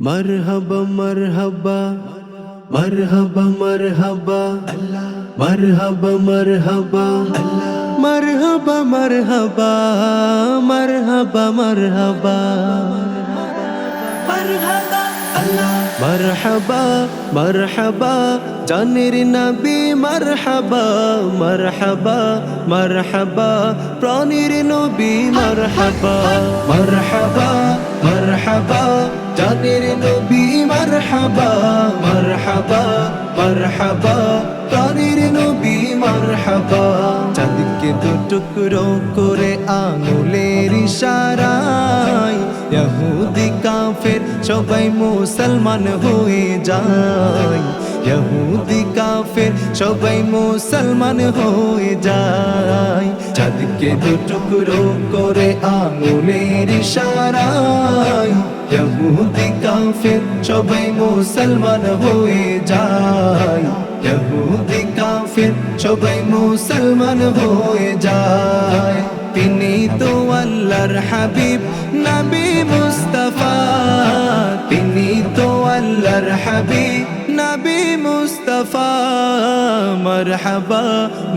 मरहबा मरहबा मरहबा मरहबा मरहबा मरहबा मरहबा मरहबा मरहबा मरहबा मरहबा मरहबा जानिर नबी मरहबा मरहबा मरहबा प्राणिर नबी मरहबा मरहबा मरहबा जानिर नबी मरहबा मरहबा मरहबा प्राणिर नबी मरहबा चाँदके दो टुकरो करे आंगुलेर इशाराय यहूदी काफिर सबाई मुसलमान हुए যায় यहूदी काफिर सबाई मुसलमान हुए যায় চাঁদকে দু টুকরো করে আঙ্গুলের ইশারায় यहूदी काफिर सबाई मुसलमान हुए যায় यहूदी काफिर सबाई मुसलमान हुए যায় তিনি তো আল্লাহর হাবিব নবী মুস্তাফা তিনি তো আল্লাহর হাবিব নবী মুস্তাফা মারহাবা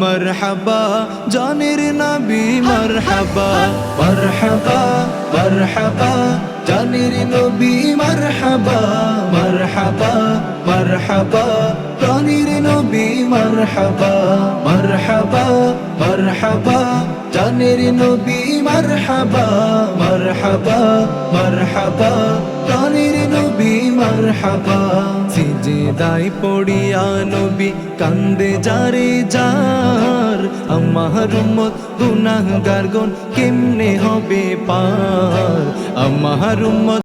মারহাবা জানের নবী মারহাবা মারহাবা মারহাবা জানের নবী মারহাবা মারহাবা মারহাবা প্রাণের নবী মারহাবা মারহাবা মারহাবা জানের নবী মারহাবা মারহাবা মারহাবা প্রাণের নবী মারহাবা সিজদায় পড়িয়া নবী কান্দে যারে যার আমার উম্মত গুনাহগার গণ কেমনে হবে পার আমার উম্মত